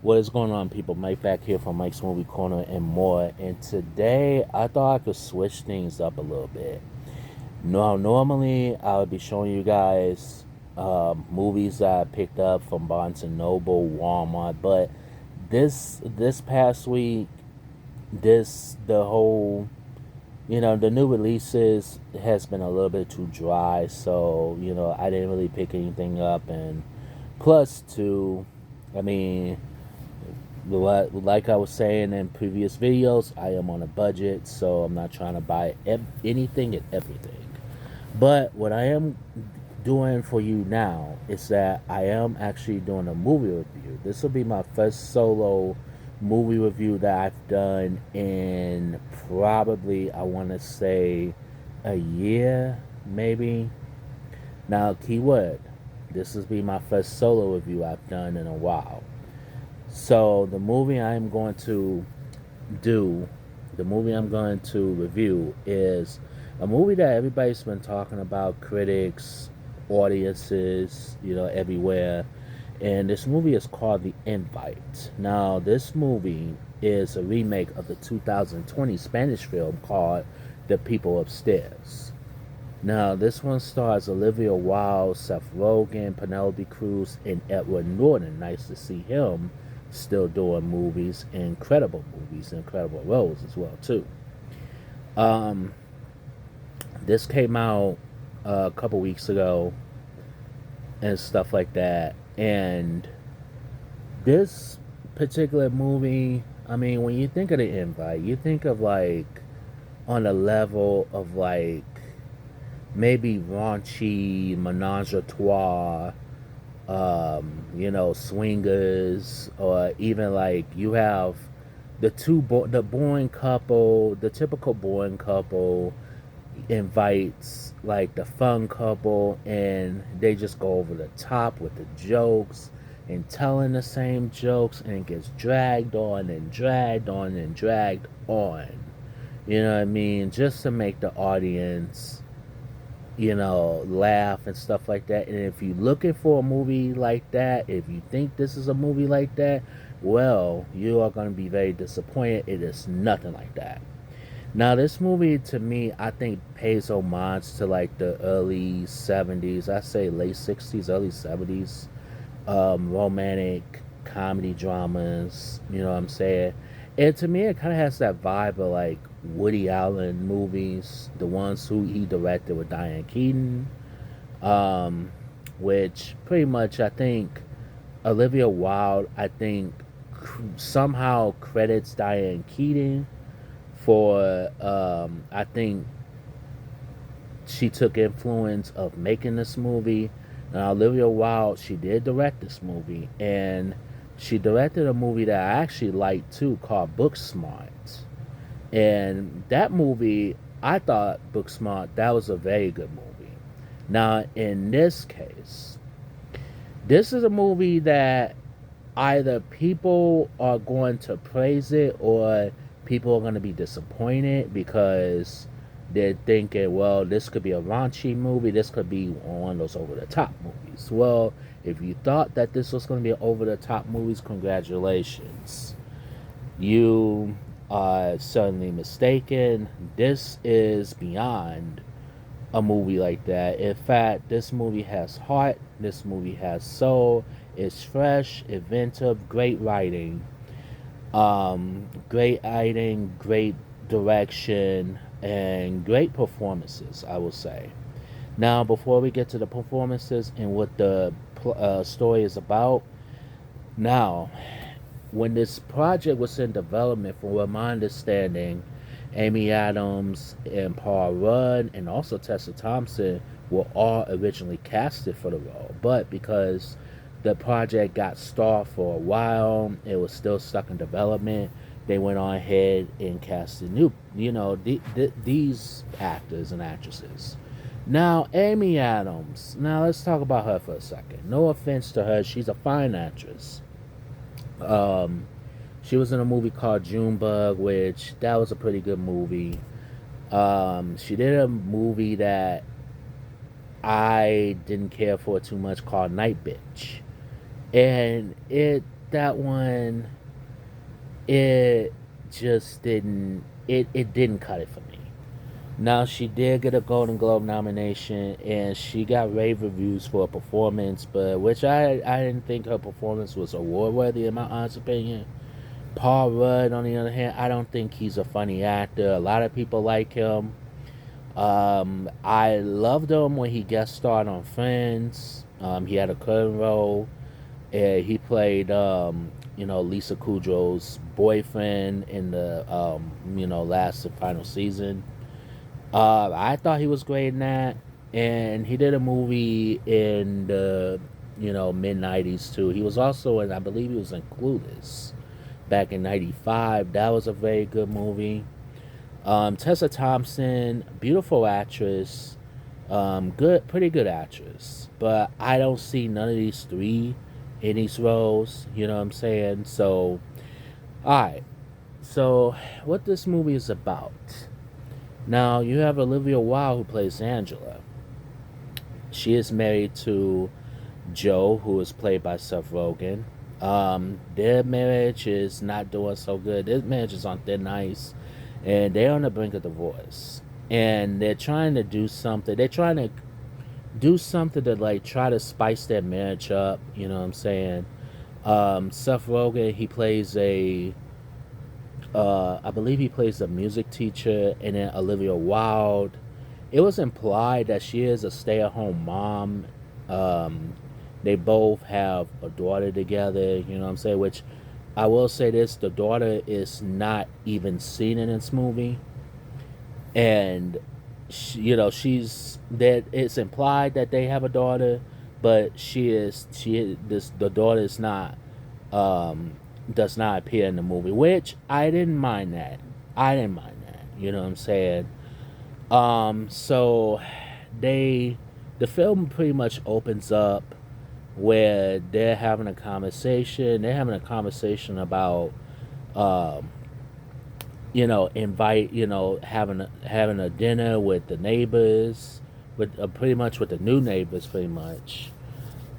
What is going on, people? Mike back here from Mike's Movie Corner and more. And today, I thought I could switch things up a little bit. Now, normally I would be showing you guys movies that I picked up from Barnes and Noble, Walmart, but this past week, the whole the new releases has been a little bit too dry, so I didn't really pick anything up, and plus two, I mean. Like I was saying in previous videos, I am on a budget, so I'm not trying to buy anything and everything. But what I am doing for you now is that I am actually doing a movie review. This will be my first solo movie review that I've done in probably, I want to say, a year, maybe. Now, keyword, this will be my first solo review I've done in a while. So do, the movie I'm going to review is a movie that everybody's been talking about, critics, audiences, everywhere. And this movie is called The Invite. Now, this movie is a remake of the 2020 Spanish film called The People Upstairs. Now, this one stars Olivia Wilde, Seth Rogen, Penelope Cruz, and Edward Norton. Nice to see him still doing incredible roles as well too. Um, this came out a couple weeks ago and stuff like that. And this particular movie, I mean, when you think of The Invite, you think of like on a level of like maybe raunchy menage a trois, swingers, or even like you have the boring couple, the typical boring couple invites like the fun couple, and they just go over the top with the jokes and telling the same jokes, and it gets dragged on and dragged on and dragged on. You know what I mean? Just to make the audience laugh and stuff like that. And if you're looking for a movie like that, if you think this is a movie like that, well, you are going to be very disappointed. It is nothing like that. Now, this movie to me, I think pays homage to like the early 70s, I say late 60s, early 70s, romantic comedy dramas, you know what I'm saying? And to me, it kind of has that vibe of like Woody Allen movies, the ones who he directed with Diane Keaton, um, which pretty much I think Olivia Wilde, I think somehow credits Diane Keaton for, I think she took influence of making this movie. Now, Olivia Wilde, she did direct this movie, and she directed a movie that I actually liked too called Booksmart. And that movie, I thought Booksmart, that was a very good movie. Now, in this case, this is a movie that either people are going to praise it or people are going to be disappointed because they're thinking, well, this could be a raunchy movie. This could be one of those over the top movies. Well, if you thought that this was going to be an over the top movies, congratulations. You are certainly mistaken. This is beyond a movie like that. In fact, this movie has heart. This movie has soul. It's fresh, inventive, great writing, great direction, and great performances, I will say. Now, before we get to the performances and what the story is about, now, when this project was in development, from what my understanding, Amy Adams and Paul Rudd and also Tessa Thompson were all originally casted for the role. But because the project got stalled for a while, it was still stuck in development, they went on ahead and casted these actors and actresses. Now, Amy Adams, now let's talk about her for a second. No offense to her, she's a fine actress. Um, she was in a movie called Junebug, which that was a pretty good movie. She did a movie that I didn't care for too much called Night Bitch, and it that one, it just didn't. It didn't cut it for me. Now she did get a Golden Globe nomination, and she got rave reviews for her performance, but which I didn't think her performance was award worthy in my honest opinion. Paul Rudd, on the other hand, I don't think he's a funny actor. A lot of people like him. I loved him when he guest starred on Friends. He had a curtain role. And he played, Lisa Kudrow's boyfriend in the, last and final season. I thought he was great in that. And he did a movie in the, mid 90s too. He was also in, I believe he was in Clueless back in 95. That was a very good movie. Tessa Thompson, beautiful actress, pretty good actress, but I don't see none of these three in these roles. You know what I'm saying? So, all right. So, what this movie is about? Now, you have Olivia Wilde who plays Angela. She is married to Joe, who is played by Seth Rogen. Their marriage is not doing so good. Their marriage is on thin ice, and they're on the brink of divorce. And they're trying to do something. They're trying to do something to like try to spice their marriage up. You know what I'm saying? Seth Rogen, he plays I believe he plays a music teacher, and then Olivia Wilde. It was implied that she is a stay-at-home mom. Um, they both have a daughter together. You know what I'm saying? Which I will say this: the daughter is not even seen in this movie, and she's that it's implied that they have a daughter, but the daughter is not um does not appear in the movie, which I didn't mind that. I didn't mind that. You know what I'm saying? So they the film pretty much opens up where they're having a conversation. They're having a conversation about um invite, having a dinner with the neighbors, with pretty much with the new neighbors, pretty much,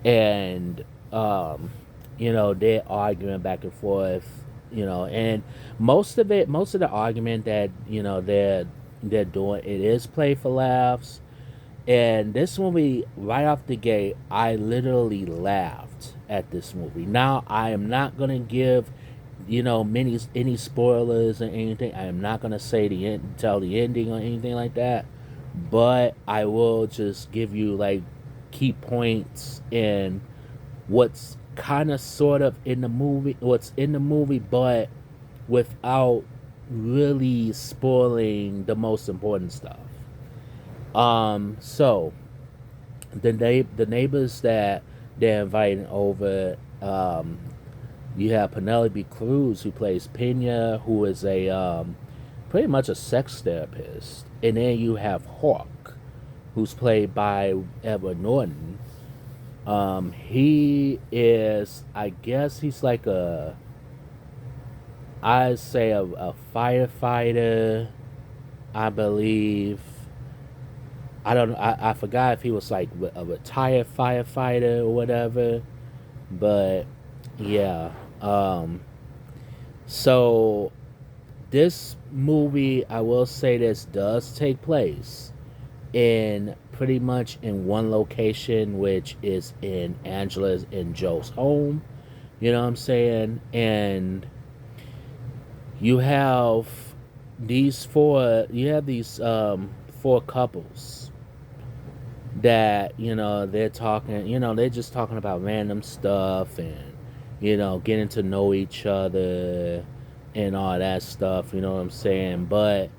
and they're arguing back and forth, and most of the argument that they're doing, it is play for laughs. And this movie, right off the gate, I literally laughed at this movie. Now, I am not gonna give, many any spoilers or anything. I am not gonna say tell the ending or anything like that. But I will just give you like key points and what's kind of sort of in the movie, what's in the movie, but without really spoiling the most important stuff. So the neighbors that they're inviting over, you have Penelope Cruz who plays Pena, who is a pretty much a sex therapist, and then you have Hawk, who's played by Edward Norton. He is, I guess, he's like I'd say a firefighter, I believe. I don't. I forgot if he was like a retired firefighter or whatever, but yeah. So this movie, I will say, this does take place in pretty much in one location, which is in Angela's and Joe's home. You know what I'm saying? And you have these four couples that they're talking, they're just talking about random stuff, and getting to know each other and all that stuff, you know what I'm saying? But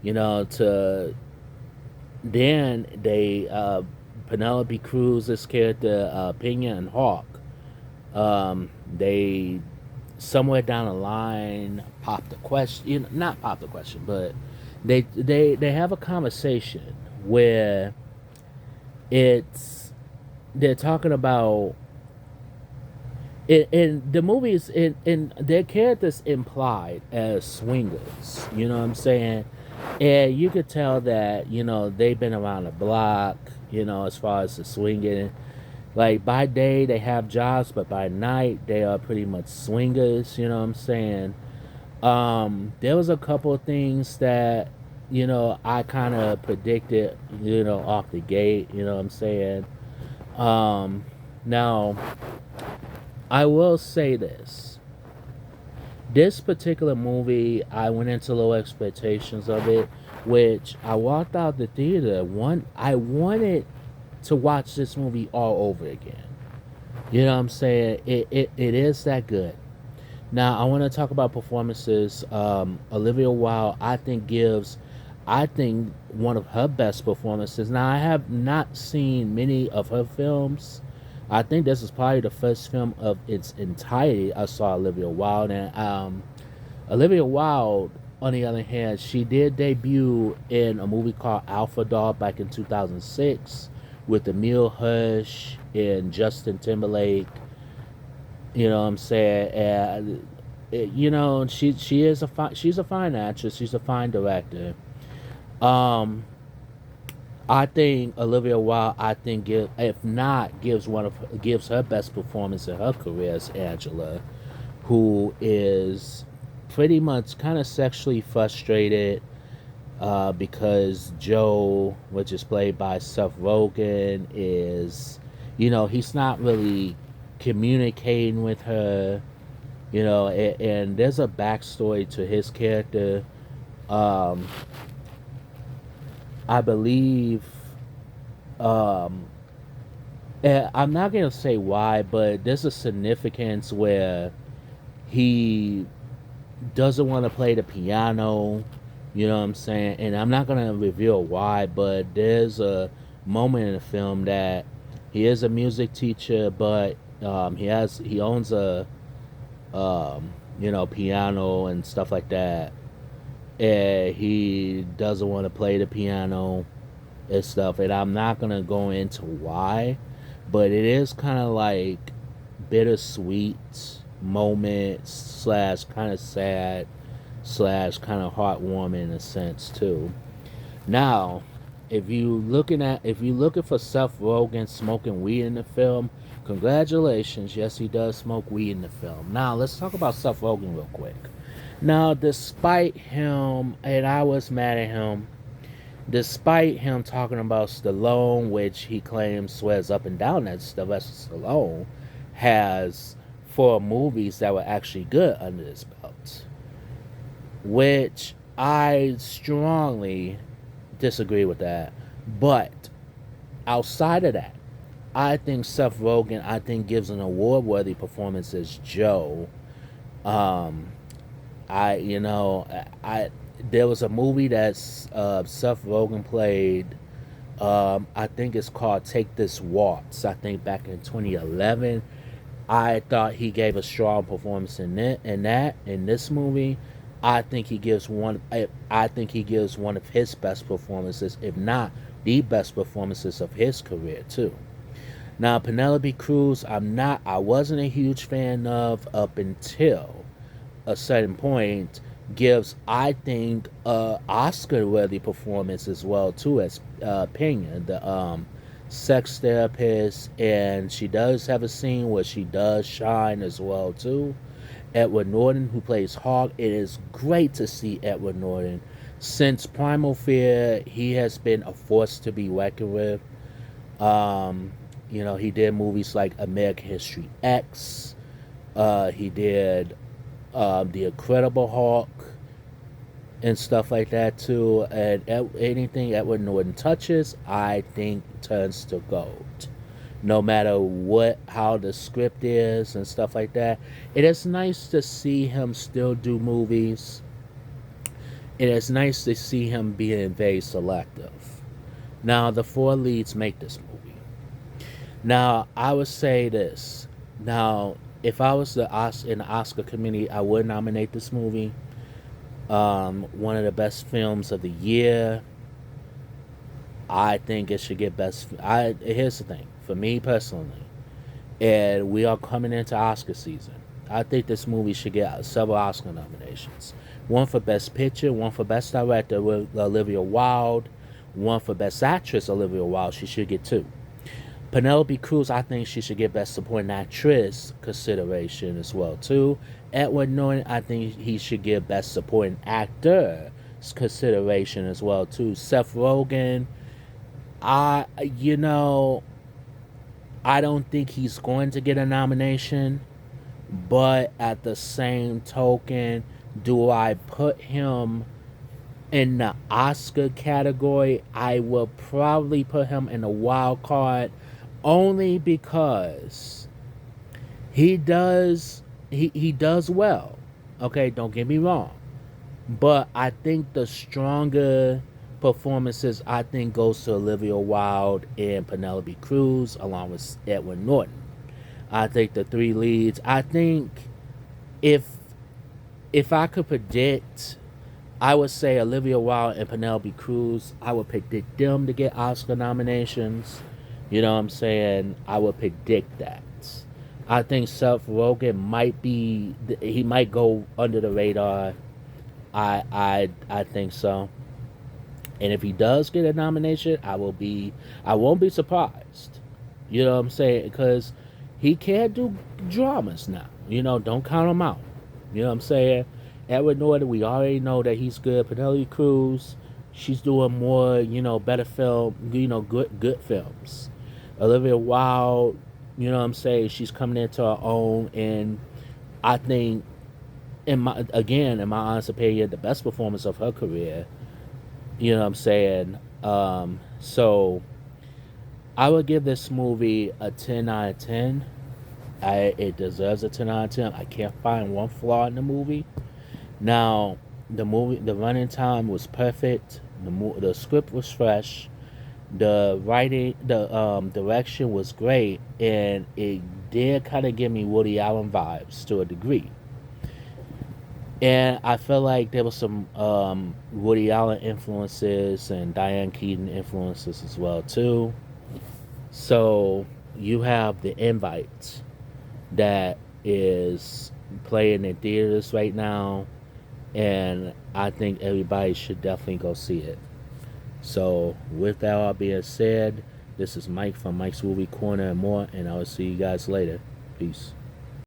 to then they Penelope Cruz's character, Pena and Hawk, they somewhere down the line pop the question, not pop the question, but they have a conversation where they're talking about in the movies, in their characters implied as swingers. You know what I'm saying? And you could tell that they've been around the block. As far as the swinging, Like by day they have jobs, but by night they are pretty much swingers. You know what I'm saying? There was a couple of things that I kind of predicted. Off the gate. You know what I'm saying? Um, Now I will say this. This particular movie, I went into low expectations of it, which I walked out the theater. I wanted to watch this movie all over again. You know what I'm saying? It is that good. Now I want to talk about performances. Olivia Wilde, I think one of her best performances. Now I have not seen many of her films. I think this is probably the first film of its entirety I saw Olivia Wilde, and Olivia Wilde, on the other hand, she did debut in a movie called Alpha Dog back in 2006 with Emile Hirsch and Justin Timberlake. You know what I'm saying? And she is she's a fine actress. She's a fine director. Um, I think Olivia Wilde, if not, gives her best performance in her career as Angela, who is pretty much kind of sexually frustrated because Joe, which is played by Seth Rogen, he's not really communicating with her, and there's a backstory to his character. Um, I believe, um, and I'm not gonna say why, but there's a significance where he doesn't want to play the piano. You know what I'm saying? And I'm not gonna reveal why, but there's a moment in the film that he is a music teacher, but he owns a piano and stuff like that, and he doesn't want to play the piano and stuff. And I'm not gonna go into why, but it is kind of like bittersweet moments slash kind of sad slash kind of heartwarming in a sense too. Now, if you looking for Seth Rogen smoking weed in the film, congratulations. Yes, he does smoke weed in the film. Now let's talk about Seth Rogen real quick. Now, despite him, and I was mad at him, despite him talking about Stallone, which he claims swears up and down that Sylvester Stallone has 4 movies that were actually good under his belt, which I strongly disagree with that. But outside of that, I think Seth Rogen, gives an award-worthy performance as Joe. Um, I there was a movie that Seth Rogen played. I think it's called Take This Waltz. I think back in 2011. I thought he gave a strong performance in this movie. I think he gives one of his best performances, if not the best performances of his career too. Now Penelope Cruz, I wasn't a huge fan of up until a certain point. Gives, I think, Oscar-worthy performance as well too as Pena, the sex therapist, and she does have a scene where she does shine as well too. Edward Norton, who plays Hawk, it is great to see Edward Norton. Since Primal Fear, he has been a force to be reckoned with. He did movies like American History X. He did The Incredible Hulk and stuff like that too. And anything Edward Norton touches, I think turns to gold. No matter how the script is and stuff like that. It is nice to see him still do movies. It is nice to see him being very selective. Now, the 4 leads make this movie. Now, I would say this. Now, if I was in the Oscar committee, I would nominate this movie. One of the best films of the year. I think it should get best. Here's the thing, for me personally, and we are coming into Oscar season. I think this movie should get several Oscar nominations. One for Best Picture, one for Best Director with Olivia Wilde, one for Best Actress Olivia Wilde. She should get 2. Penelope Cruz, I think she should get Best Supporting Actress consideration as well too. Edward Norton, I think he should get Best Supporting Actor consideration as well too. Seth Rogen, I you know I don't think he's going to get a nomination, but at the same token, do I put him in the Oscar category? I will probably put him in a wild card only because he does well. Okay, don't get me wrong. But I think the stronger performances I think goes to Olivia Wilde and Penelope Cruz along with Edward Norton. I think the three leads. I think if if I could predict, I would say Olivia Wilde and Penelope Cruz. I would predict them to get Oscar nominations. You know what I'm saying? I would predict that. I think Seth Rogen might be. He might go under the radar. I think so. And if he does get a nomination, I won't be surprised. You know what I'm saying? Because he can't do dramas now. You know, don't count him out. You know what I'm saying? Edward Norton, we already know that he's good. Penelope Cruz, she's doing more, better film, good films. Olivia Wilde, you know what I'm saying? She's coming into her own, and I think, in my honest opinion, the best performance of her career. You know what I'm saying? So I would give this movie a 10 out of 10. It deserves a 10 out of 10. I can't find one flaw in the movie. Now, the running time was perfect. The script was fresh. The writing, the direction was great, and it did kind of give me Woody Allen vibes to a degree. And I feel like there was some Woody Allen influences and Diane Keaton influences as well too. So you have The Invite that is playing in theaters right now, and I think everybody should definitely go see it. So with that all being said, this is Mike from Mike's Movie Corner and more, and I will see you guys later. Peace.